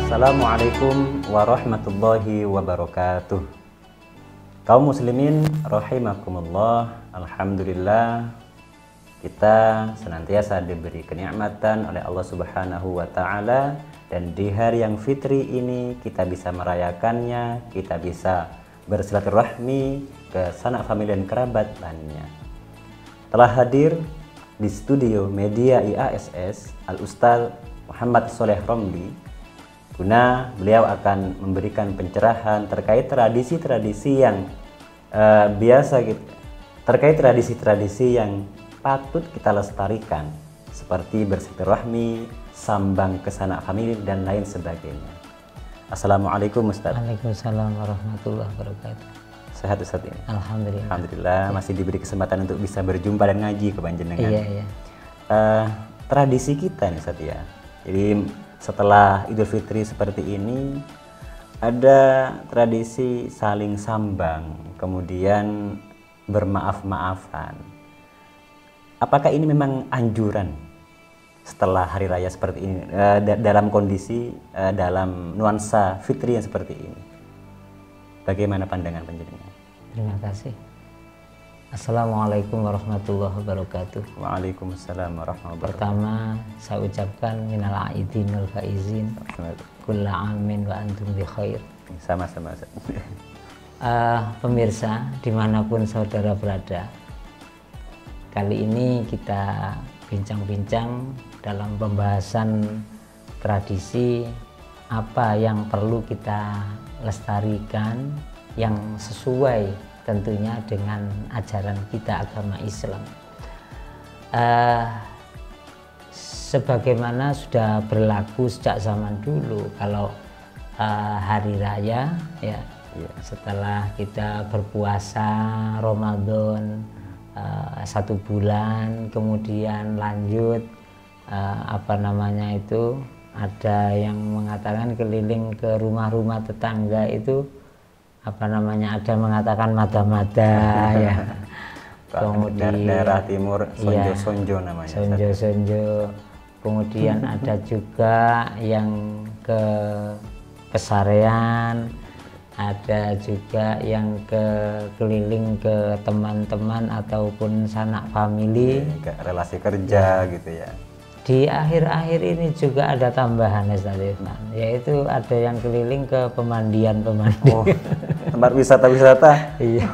Assalamualaikum warahmatullahi wabarakatuh. Kaum muslimin rahimakumullah, alhamdulillah kita senantiasa diberi kenikmatan oleh Allah Subhanahu wa taala, dan di hari yang fitri ini kita bisa merayakannya, kita bisa bersilaturahmi ke sanak famili dan kerabat lainnya. Telah hadir di studio media IASS Al-Ustaz Muhammad Sholeh Romli, guna beliau akan memberikan pencerahan terkait tradisi-tradisi yang terkait tradisi-tradisi yang patut kita lestarikan, seperti bersilaturahmi, sambang ke sanak famili dan lain sebagainya. Assalamualaikum Ustaz. Waalaikumsalam warahmatullahi wabarakatuh. Sehat Ustaz ini? Alhamdulillah. Alhamdulillah masih diberi kesempatan untuk bisa berjumpa dan ngaji ke panjenengan. Iya. Tradisi kita nih Ustaz ya. Jadi setelah Idul Fitri seperti ini, ada tradisi saling sambang, kemudian bermaaf-maafan. Apakah ini memang anjuran setelah hari raya seperti ini, dalam kondisi, dalam nuansa fitri yang seperti ini? Bagaimana pandangan panjenengan? Terima kasih. Assalamualaikum warahmatullahi wabarakatuh. Waalaikumsalam warahmatullahi wabarakatuh. Pertama, saya ucapkan minal aidin wal faizin, kulla amin wa antum bi khair. Sama-sama. Pemirsa dimanapun saudara berada, kali ini kita bincang-bincang dalam pembahasan tradisi apa yang perlu kita lestarikan yang sesuai tentunya dengan ajaran kita agama Islam. Sebagaimana sudah berlaku sejak zaman dulu, kalau hari raya ya, setelah kita berpuasa Ramadan 1 bulan, kemudian lanjut ada yang mengatakan keliling ke rumah-rumah tetangga itu ada mengatakan mada-mada ya. Kemudian daerah timur sonjo-sonjo namanya. Sonjo-sonjo. Kemudian ada juga yang ke pesarean, ada juga yang ke keliling ke teman-teman ataupun sanak famili, relasi kerja gitu ya. Di akhir-akhir ini juga ada tambahan Ustaz Irfan, yaitu ada yang keliling ke pemandian. Tempat wisata. Iya.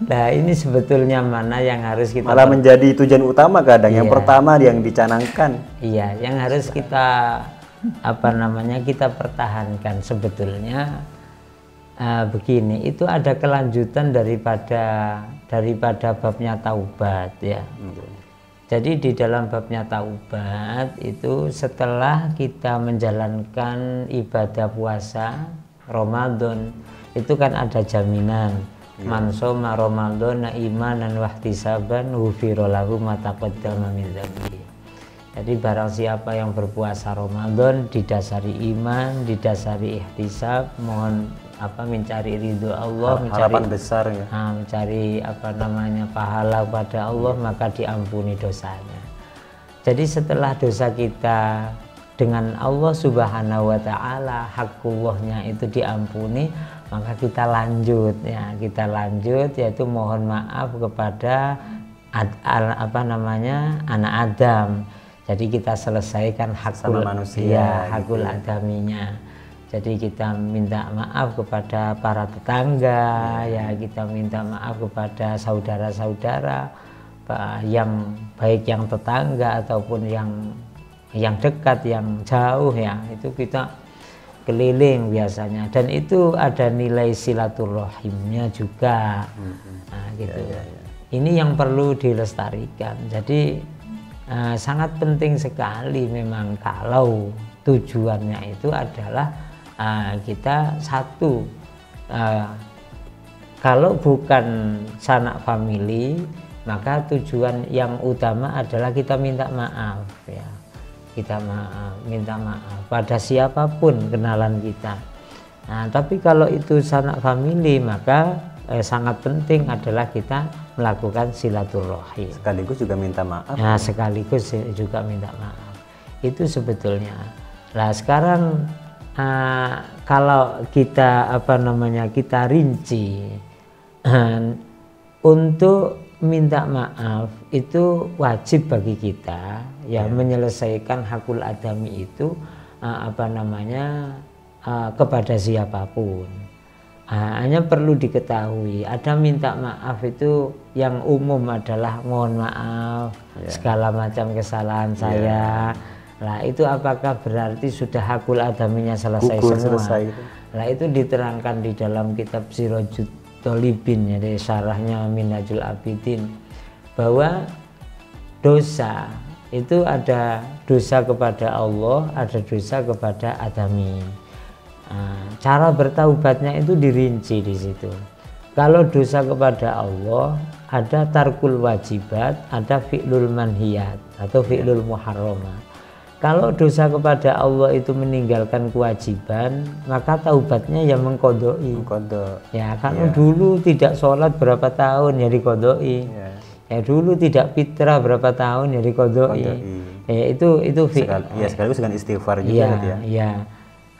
Nah, ini sebetulnya mana yang harus kita malah menjadi tujuan utama kadang. Yang pertama yang dicanangkan. Iya, yang harus kita kita pertahankan sebetulnya. Begini, itu ada kelanjutan daripada babnya taubat ya. Jadi di dalam babnya taubat itu, setelah kita menjalankan ibadah puasa Ramadan, itu kan ada jaminan. Man shoma Ramadhana imanan wa ihtisaban ghufira lahu ma taqaddama min dzambi. Jadi barang siapa yang berpuasa Ramadan didasari iman, didasari ihtisab, mohon mencari ridho Allah, harapan besar ya. Mencari pahala pada Allah, maka diampuni dosanya. Jadi setelah dosa kita dengan Allah Subhanahu wa taala, hakullahnya itu diampuni, maka kita lanjut yaitu mohon maaf kepada anak Adam. Jadi kita selesaikan hakul manusia, hakul adaminya. Jadi kita minta maaf kepada para tetangga, kita minta maaf kepada saudara-saudara, yang baik yang tetangga ataupun yang dekat, yang jauh ya, itu kita keliling biasanya, dan itu ada nilai silaturahimnya juga. Ini yang perlu dilestarikan. Jadi sangat penting sekali memang kalau tujuannya itu adalah kita satu, kalau bukan sanak famili, maka tujuan yang utama adalah kita minta maaf ya. Kita minta maaf pada siapapun kenalan kita. Nah, tapi kalau itu sanak famili, maka sangat penting adalah kita melakukan silaturahim. Sekaligus juga minta maaf. Nah, sekaligus juga minta maaf. Itu sebetulnya. Nah, sekarang kalau kita kita rinci untuk minta maaf itu wajib bagi kita ya, menyelesaikan hakul adami itu kepada siapapun. Hanya perlu diketahui ada minta maaf itu yang umum adalah mohon maaf segala macam kesalahan saya. Lah itu apakah berarti sudah hakul adaminya selesai semua? Lah itu diterangkan di dalam kitab Sirajul Tolibin, jadi syarahnya Minhajul Abidin, bahwa dosa itu ada dosa kepada Allah, ada dosa kepada adami. Cara bertaubatnya itu dirinci di situ. Kalau dosa kepada Allah ada tarkul wajibat, ada fi'lul manhiyat atau fi'lul muharramat. Kalau dosa kepada Allah itu meninggalkan kewajiban, maka taubatnya ya mengkodoi. Ya, kalau dulu tidak sholat berapa tahun ya dikodoi. Ya dulu tidak fitrah berapa tahun ya dikodoi. Ya itu sekaligus dengan istighfar juga ya.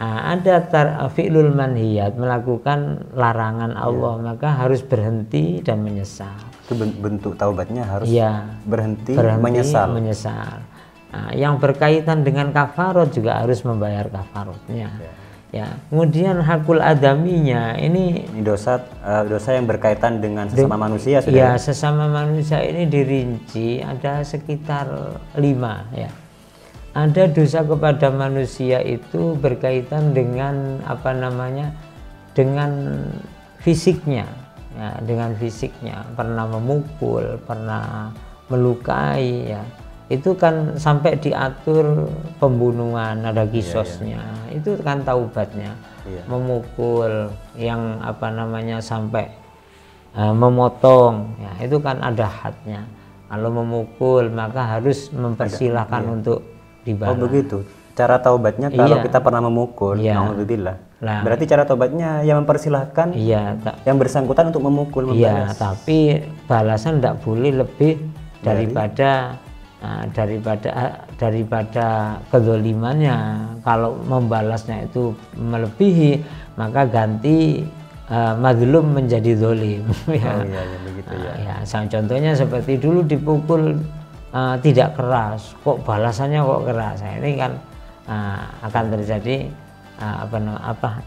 Ada fi'lul manhiyat, melakukan larangan Allah, maka harus berhenti dan menyesal. Itu bentuk taubatnya harus berhenti menyesal. Yang berkaitan dengan kafarot juga harus membayar kafarotnya. Kemudian hakul adaminya ini dosa yang berkaitan dengan sesama manusia sudah. Sesama manusia ini dirinci ada sekitar 5 ya. Ada dosa kepada manusia itu berkaitan dengan dengan fisiknya ya, dengan fisiknya, pernah memukul, pernah melukai ya. Itu kan sampai diatur pembunuhan, ada kisosnya. Itu kan taubatnya. Memukul yang sampai memotong ya, itu kan ada hadnya. Kalau memukul maka harus mempersilahkan untuk dibalas. Oh begitu. Cara taubatnya kalau kita pernah memukul, alhamdulillah. Berarti cara taubatnya yang mempersilahkan yang bersangkutan untuk memukul, membalas. Tapi balasan tidak boleh lebih daripada kezalimannya. Kalau membalasnya itu melebihi, maka ganti mazlum menjadi zalim. Contohnya seperti dulu dipukul tidak keras, kok balasannya kok keras. Ini kan akan terjadi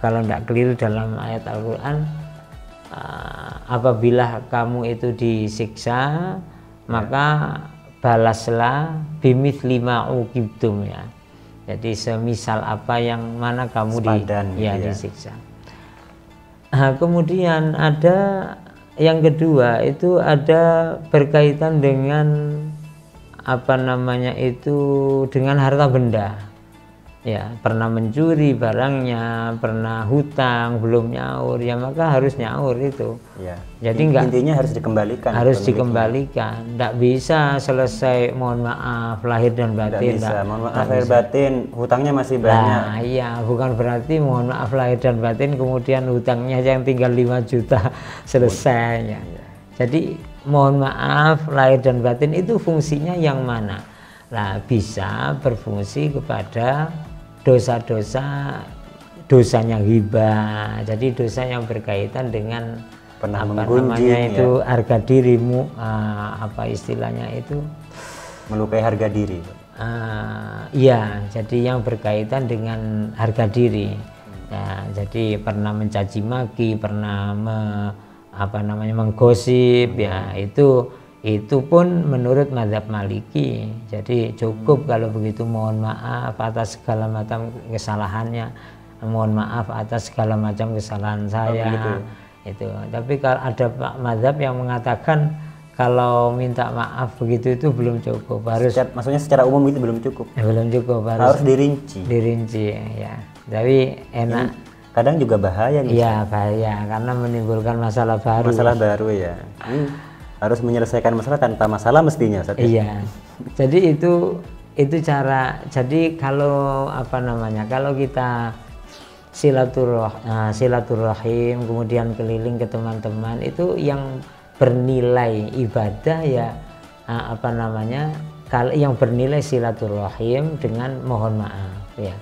kalau tidak keliru dalam ayat Al-Quran, apabila kamu itu disiksa maka balaslah bimithli ma uqibtum ya. Jadi semisal apa yang mana kamu disiksa. Kemudian ada yang kedua itu ada berkaitan dengan dengan harta benda. Ya, pernah mencuri barangnya, pernah hutang belum nyaur, ya maka harus nyaur itu. Jadi intinya harus dikembalikan. Harus dikembalikan. Tidak bisa selesai mohon maaf lahir dan batin. Mohon maaf lahir batin, hutangnya masih banyak. Bukan berarti mohon maaf lahir dan batin kemudian hutangnya yang tinggal 5 juta selesai. Jadi mohon maaf lahir dan batin itu fungsinya yang mana? Bisa berfungsi kepada dosanya ghibah. Jadi dosa yang berkaitan dengan harga dirimu, istilahnya itu melukai harga diri. Jadi yang berkaitan dengan harga diri. Jadi pernah mencaci maki, pernah menggosip ya, itu pun menurut mazhab Maliki. Jadi cukup kalau begitu mohon maaf atas segala macam kesalahannya, mohon maaf atas segala macam kesalahan saya. Itu. Tapi kalau ada mazhab yang mengatakan kalau minta maaf begitu itu belum cukup, harus maksudnya secara umum itu belum cukup. Belum cukup, harus dirinci ya. Tapi enak. Kadang juga bahaya nih. Bahaya karena menimbulkan masalah baru. Masalah baru ya. Harus menyelesaikan masalah tanpa masalah mestinya. Jadi itu cara. Jadi kalau kalau kita silaturahim kemudian keliling ke teman-teman itu yang bernilai ibadah ya kalau yang bernilai silaturahim dengan mohon maaf ya.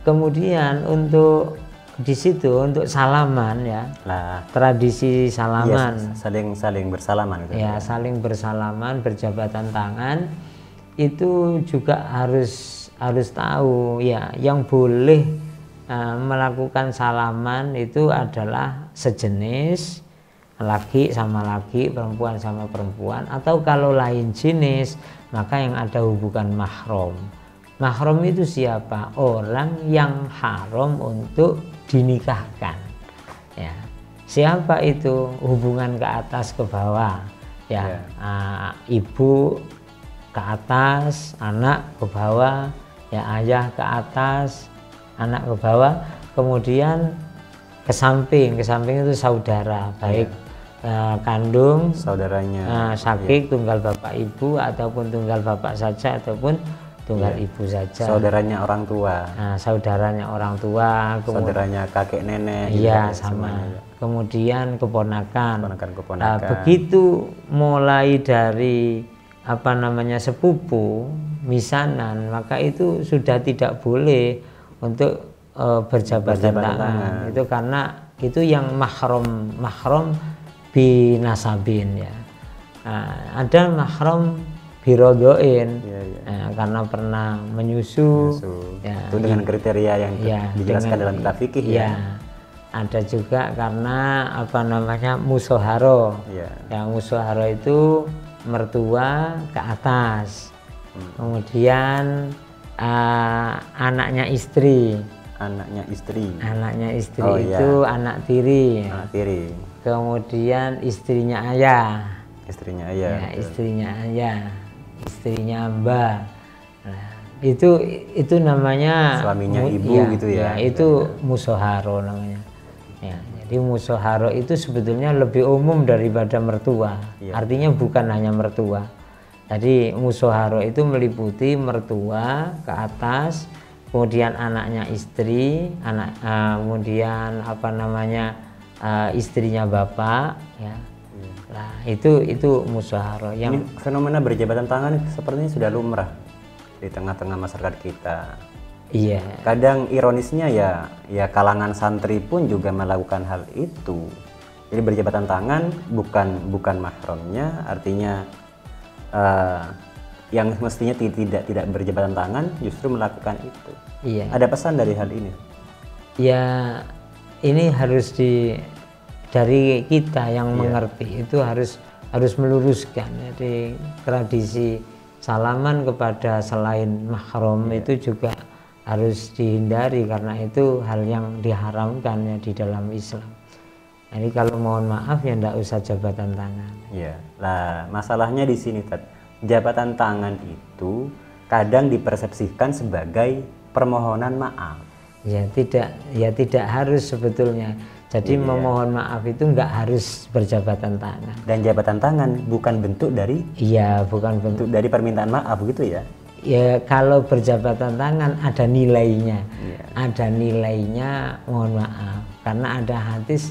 kemudian untuk di situ untuk salaman ya, Lah, tradisi salaman, saling bersalaman gitu. ya saling bersalaman, berjabatan tangan itu juga harus tahu ya, yang boleh melakukan salaman itu adalah sejenis, laki sama laki, perempuan sama perempuan, atau kalau lain jenis maka yang ada hubungan mahram. Mahram itu siapa? Orang yang haram untuk dinikahkan. Ya. Siapa itu? Hubungan ke atas ke bawah. Ya. Ibu ke atas, anak ke bawah, ya ayah ke atas, anak ke bawah, kemudian ke samping itu saudara, baik kandung, saudaranya, sakit, tunggal bapak ibu, ataupun tunggal bapak saja, ataupun tunggal ibu saja. Saudaranya orang tua. Nah, saudaranya orang tua, saudaranya kakek nenek. Iya, sama. Semuanya. Kemudian keponakan. Keponakan. Begitu mulai dari sepupu, misanan, maka itu sudah tidak boleh untuk berjabatan tangan. Itu karena itu yang mahram binasabin ya. Ada mahram birodoin, karena pernah menyusu. Ya, itu dengan kriteria yang dijelaskan dalam kitab fikih ya. Ada juga karena musoharo. Yang musoharo itu mertua ke atas, kemudian anaknya istri itu anak tiri, kemudian istrinya ayah, ya, istrinya mbah. Nah, itu namanya suaminya ibu gitu ya. Itu musoharo namanya. Ya, jadi musoharo itu sebetulnya lebih umum daripada mertua. Artinya bukan hanya mertua. Jadi musoharo itu meliputi mertua ke atas, kemudian anaknya istri, kemudian istrinya bapak, ya. Nah, itu musoharo. Yang ini fenomena berjabatan tangan sepertinya sudah lumrah di tengah-tengah masyarakat kita. Iya. Kadang ironisnya ya kalangan santri pun juga melakukan hal itu. Jadi berjabatan tangan bukan mahramnya, artinya yang mestinya tidak berjabatan tangan justru melakukan itu. Iya. Ada pesan dari hal ini? Ya, ini harus dari kita yang mengerti itu harus meluruskan. Jadi tradisi salaman kepada selain mahram itu juga harus dihindari karena itu hal yang diharamkan ya di dalam Islam. Jadi kalau mohon maaf ya enggak usah jabatan tangan. Iya. Lah masalahnya di sini jabatan tangan itu kadang dipersepsikan sebagai permohonan maaf. Ya tidak harus sebetulnya. Jadi memohon maaf itu enggak harus berjabatan tangan. Dan jabatan tangan bukan bentuk dari bukan bentuk dari permintaan maaf gitu ya. Ya kalau berjabatan tangan ada nilainya. Ada nilainya mohon maaf. Karena ada hadis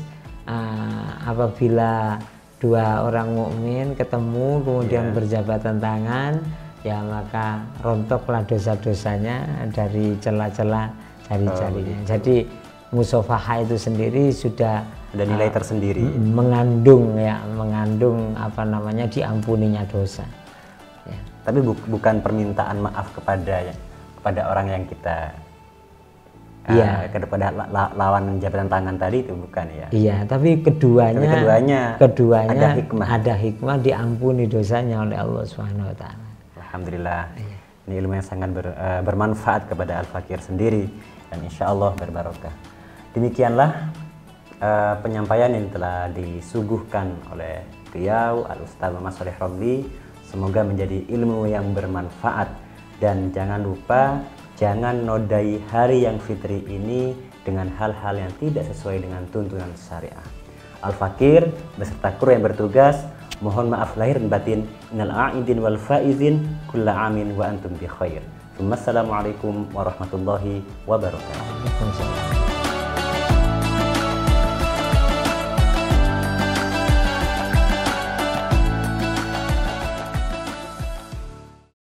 apabila dua orang mukmin ketemu kemudian berjabatan tangan, ya maka rontoklah dosa-dosanya dari celah-celah jari-jarinya. Jadi musafahah itu sendiri sudah ada nilai tersendiri, mengandung diampuninya dosa. Ya. Tapi bukan permintaan maaf kepada orang yang kita kepada lawan jabatan tangan tadi itu bukan ya. Iya, tapi keduanya ada hikmah diampuni dosanya oleh Allah Subhanahu wa taala. Alhamdulillah. Ini ilmu yang sangat bermanfaat kepada Al-Fakir sendiri dan insya Allah berbarokah. Demikianlah penyampaian yang telah disuguhkan oleh beliau Al-Ustaz Muhammad Shalih Rombli. Semoga menjadi ilmu yang bermanfaat dan jangan lupa jangan nodai hari yang fitri ini dengan hal-hal yang tidak sesuai dengan tuntunan syariah. Al-Fakir beserta kru yang bertugas mohon maaf lahir dan batin. Innal a'idin wal faizin kulla amin wa antum bi khair. Assalamualaikum warahmatullahi wabarakatuh.